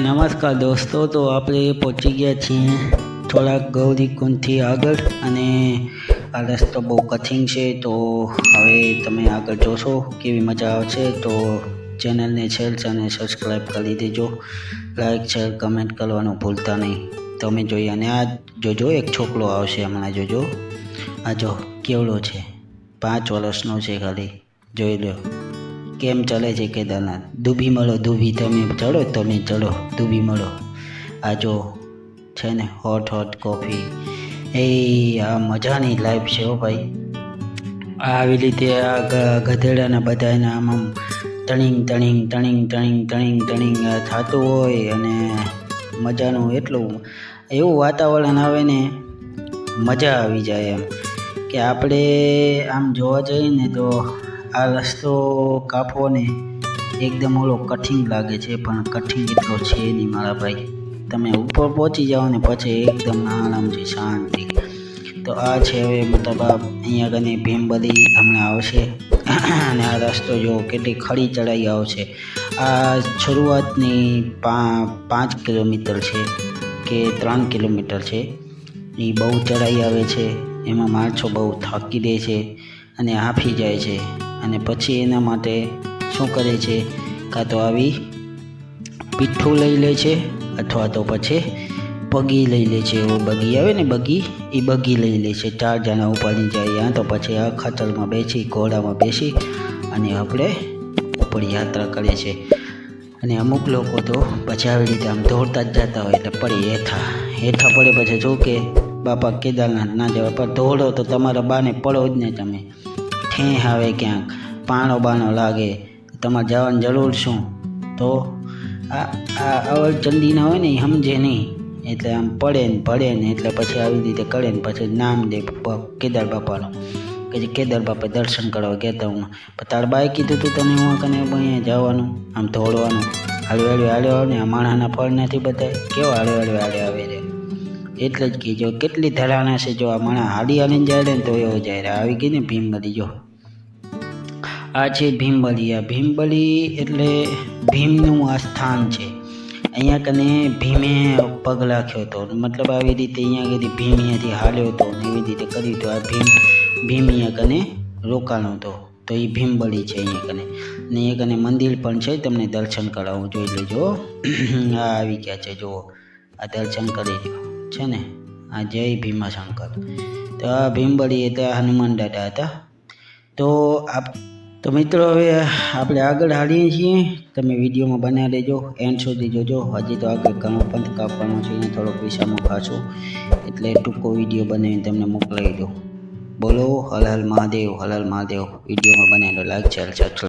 નમસ્કાર દોસ્તો, તો આપણે પહોંચી ગયા છીએ થોડાક ગૌરીકુંડથી આગળ અને આ રસ્તો બહુ કઠિન છે. તો હવે તમે આગળ જોશો કેવી મજા આવશે. તો ચેનલને શેર અને સબસ્ક્રાઈબ કરી દેજો. લાઈક શેર કમેન્ટ કરવાનું ભૂલતા નહીં. તમે જોઈએ અને આ જોજો એક છોકરો આવશે હમણાં, જોજો આ જો કેવડો છે, 5 વર્ષનો છે ખાલી. જોઈ લો કેમ ચાલે છે કેદારનાથ. દૂભી મળો, દૂભી તમે ચડો, તમે ચડો, દૂભી મળો. આ જો છે ને હોટ કોફી, આ મજાની લાઈફ છે હો ભાઈ. આવી રીતે આ ગધેડાના બધાને આમ ટણીંગ ટણીંગ ટણીંગ ટણીંગ ટણીંગ ટણીંગ થતું હોય અને મજાનું એટલું એવું વાતાવરણ આવે ને, મજા આવી જાય એમ કે આપણે આમ જોવા જઈએ ને તો આ રસ્તો કાપવો ને એકદમ ઓલો કઠિન લાગે છે, પણ કઠિન એટલો છે નહીં મારા ભાઈ. તમે ઉપર પહોંચી જાઓ ને પછી એકદમ આરામથી શાંતિ. તો આ છે હવે મતલબ અહીંયા કને ભીમબલી હમણાં આવશે અને આ રસ્તો જો કેટલી ખડી ચડાઈ આવશે. આ શરૂઆતની 5 કિલોમીટર છે કે 3 કિલોમીટર છે. એ બહુ ચડાઈ આવે છે, એમાં માણસો બહુ થાકી દે છે અને હાંફી જાય છે. અને પછી એના માટે શું કરે છે, કાં તો આવી પીઠું લઈ લે છે અથવા તો પછી બગી લઈ લે છે. એવો બગી આવે ને બગી, એ બગી લઈ લે છે. 4 જણા ઉપાડી જાય. યા તો પછી આ ખચરમાં બેસી ઘોડામાં બેસી અને આપણે ઉપર યાત્રા કરે છે. અને અમુક લોકો તો પછી આવી રીતે આમ દોડતા જ જતા હોય એટલે પડે હેઠા પડે. પછી જો કે બાપા કેદારનાથ ના જવા, પણ દોડો તો તમારા બાને પડો જ ને. તમે ઠેં આવે ક્યાંક પાણો બાણો લાગે, તમારે જવાની જરૂર શું. તો આ અવળચંડીના હોય ને એ સમજે નહીં એટલે આમ પડે ને એટલે પછી આવી રીતે કરે ને પછી નામ દે કેદાર બાપાનું કે જે કેદાર બાપા દર્શન કરવા કહેતા હું. પણ તાર બાએ કીધું તું તને હું કને અહીંયા જવાનું, આમ દોડવાનું. હાલ્યો ને આ માણસના ફળ નથી બતાય કેવો હાલ્યો આવે રે. એટલે જ કીજો કેટલી ધરાણા છે. જો આ માણસ હાલીને જાય ને તો એવો જાય. આવી ગઈ ને ભીમબલી. જો આ છે ભીમબલી. આ ભીમબલી એટલે ભીમનું આ સ્થાન છે. અહીંયા કને ભીમે પગ રાખ્યો હતો, મતલબ આવી રીતે અહીંયા કદી ભીમ અહીંયાથી હાલ્યો હતો ને એવી રીતે કર્યું હતું. આ ભીમ અહીંયા કને રોકાણો હતો. તો એ ભીમબલી છે અહીંયા કને. ને અહીંયા કને મંદિર પણ છે, તમને દર્શન કરાવું, જોઈ લેજો. આ આવી ગયા છે, જુઓ આ દર્શન કરી લો છે ને. આ જય ભીમાશંકર. તો આ ભીમબલી એટલે હનુમાન દાદા હતા. તો મિત્રો હવે આપણે આગળ હાલીએ છીએ. તમે વિડીયોમાં બનાવી લેજો, એન્ડ સુધી જોજો. હજી તો આગળ ઘણો પંથ કાપવાનો છે, અહીંયા થોડોક વિસામો ખાશો એટલે ટૂંકો વિડીયો બનાવીને તમને મોકલાવી દો. બોલો હર હર મહાદેવ, હર હર મહાદેવ. વિડીયોમાં બનાવી લો, લાઈક શેર સબસ્ક્રાઈબ.